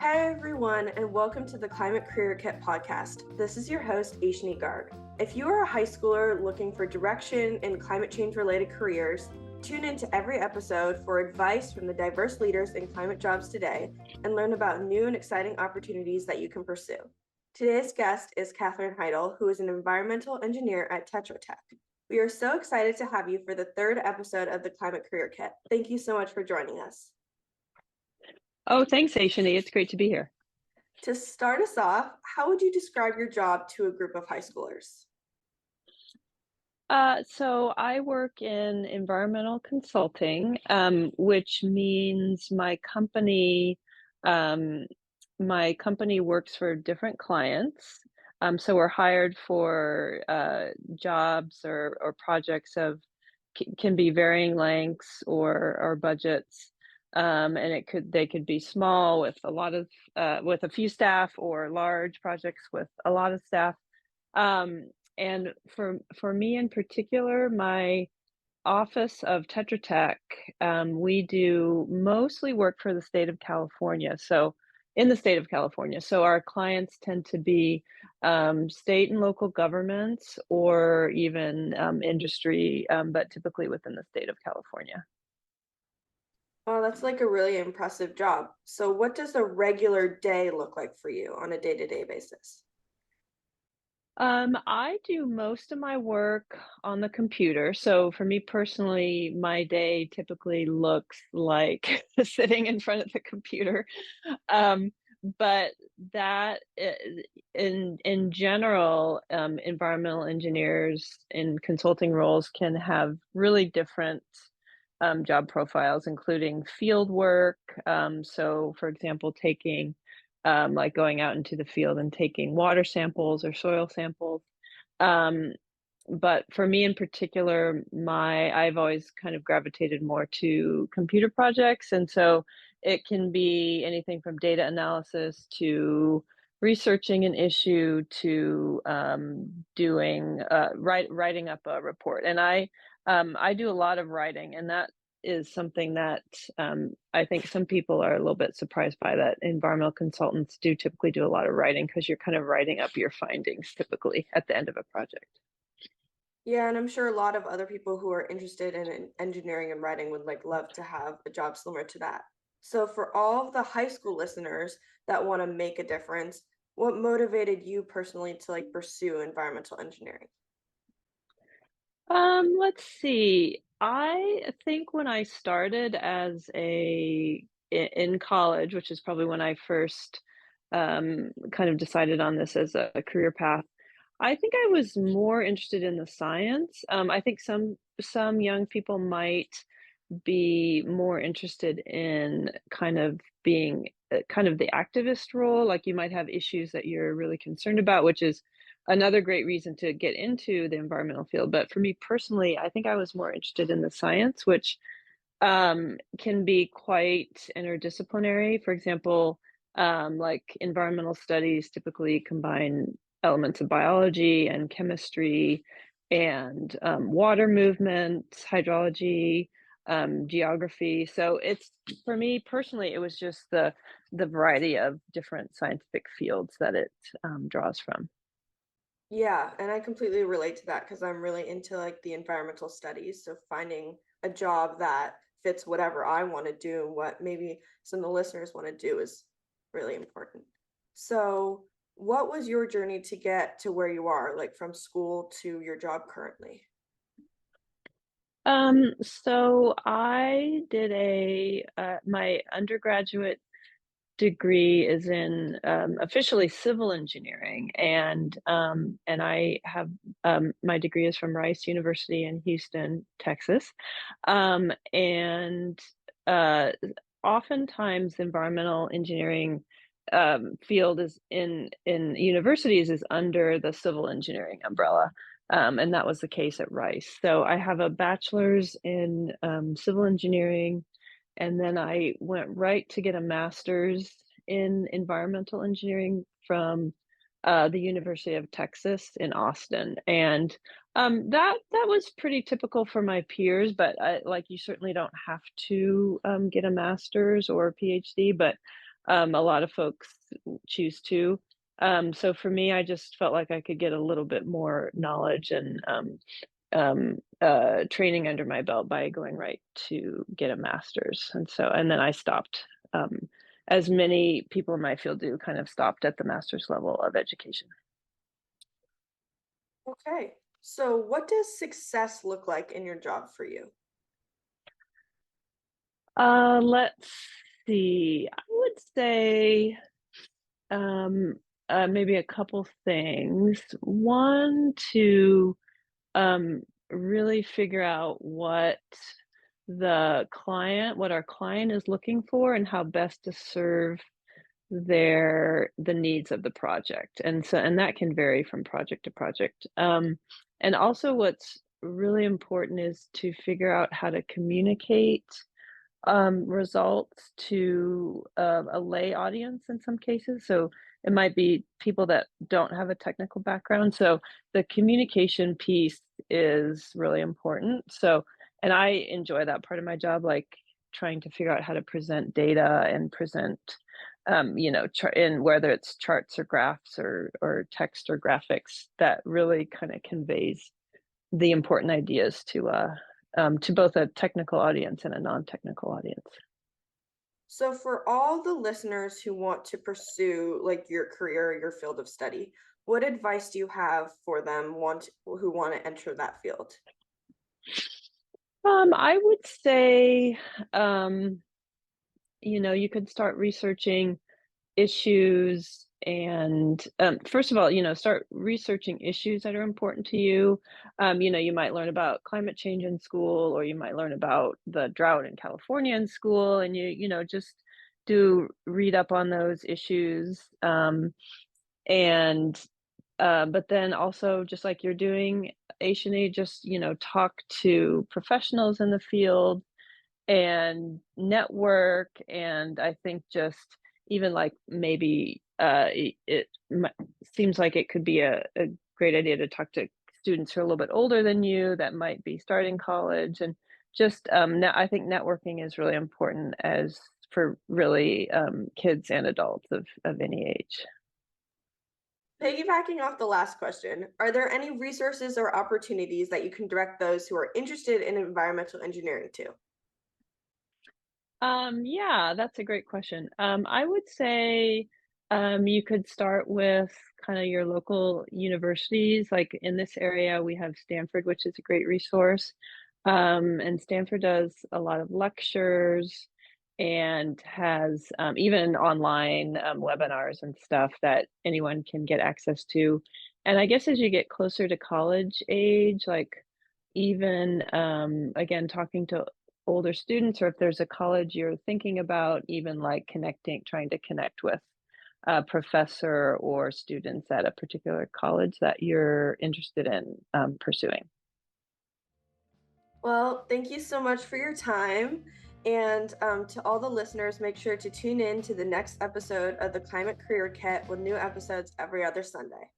Hi everyone, and welcome to the Climate Career Kit podcast. This is your host, Aishni Garg. If you are a high schooler looking for direction in climate change related careers, tune into every episode for advice from the diverse leaders in climate jobs today and learn about new and exciting opportunities that you can pursue. Today's guest is Katherine Heidel, who is an environmental engineer at Tetra Tech. We are so excited to have you for the third episode of the Climate Career Kit. Thank you so much for joining us. Oh, thanks, Aishni. It's great to be here. To start us off, how would you describe your job to a group of high schoolers? So I work in environmental consulting, which means my company works for different clients. So we're hired for jobs or projects of can be varying lengths or budgets. And they could be small with with a few staff, or large projects with a lot of staff. And for me in particular, my office of Tetra Tech, we do mostly work for the state of California. So in the state of California, so our clients tend to be state and local governments, or even industry, but typically within the state of California. Well, that's like a really impressive job. So what does a regular day look like for you on a day-to-day basis? I do most of my work on the computer. So for me personally, my day typically looks like sitting in front of the computer. Um, but that in general, environmental engineers in consulting roles can have really different job profiles, including field work. So for example, taking like going out into the field and taking water samples or soil samples. Um, but for me in particular, I've always kind of gravitated more to computer projects. And so it can be anything from data analysis to researching an issue to writing up a report. And I do a lot of writing, and that is something that I think some people are a little bit surprised by, that environmental consultants do typically do a lot of writing, because you're kind of writing up your findings typically at the end of a project. Yeah, and I'm sure a lot of other people who are interested in engineering and writing would love to have a job similar to that. So for all of the high school listeners that want to make a difference, what motivated you personally to pursue environmental engineering? Let's see. I think when I started in college, which is probably when I first kind of decided on this as a career path, I think I was more interested in the science. I think some young people might be more interested in kind of being kind of the activist role. Like you might have issues that you're really concerned about, which is another great reason to get into the environmental field. But for me personally, I think I was more interested in the science, which can be quite interdisciplinary. For example, like environmental studies typically combine elements of biology and chemistry and water movement, hydrology, geography. So it's, for me personally, it was just the variety of different scientific fields that it draws from. Yeah, and I completely relate to that because I'm really into the environmental studies. So finding a job that fits whatever I want to do, what maybe some of the listeners want to do is really important. So what was your journey to get to where you are, like from school to your job currently? So I did my undergraduate degree is in officially civil engineering, and I have my degree is from Rice University in Houston, Texas, and oftentimes the environmental engineering field is in universities is under the civil engineering umbrella. And that was the case at Rice. So I have a bachelor's in civil engineering, and then I went right to get a master's in environmental engineering from the University of Texas in Austin. And that was pretty typical for my peers, but like you certainly don't have to get a master's or a PhD. But A lot of folks choose to. So for me, I just felt like I could get a little bit more knowledge and training under my belt by going right to get a master's. And then I stopped, as many people in my field do, kind of stopped at the master's level of education. Okay. So, what does success look like in your job for you? Let's see. I would say um, maybe a couple things. One, to um, really figure out what our client is looking for and how best to serve the needs of the project. And that can vary from project to project. And also what's really important is to figure out how to communicate results to a lay audience in some cases. So it might be people that don't have a technical background. So the communication piece is really important. So, and I enjoy that part of my job, like trying to figure out how to present data and present, in whether it's charts or graphs or text or graphics, that really kind of conveys the important ideas to both a technical audience and a non-technical audience. So, for all the listeners who want to pursue like your career or your field of study, what advice do you have for them who want to enter that field? I would say, um, you could start researching issues and first of all, start researching issues that are important to you. You might learn about climate change in school, or you might learn about the drought in California in school, and just do read up on those issues. And but then also, just like you're doing, Asian, just talk to professionals in the field and network. And I think just even like maybe seems like it could be a great idea to talk to students who are a little bit older than you that might be starting college. And just I think networking is really important as for really kids and adults of any age. Piggybacking off the last question, are there any resources or opportunities that you can direct those who are interested in environmental engineering to? Yeah, that's a great question. I would say you could start with kind of your local universities. Like in this area, we have Stanford, which is a great resource. And Stanford does a lot of lectures and has even online webinars and stuff that anyone can get access to. And I guess as you get closer to college age, like even again, talking to older students, or if there's a college you're thinking about, even like trying to connect with a professor or students at a particular college that you're interested in pursuing. Well, thank you so much for your time. And to all the listeners, make sure to tune in to the next episode of the Climate Career Kit with new episodes every other Sunday.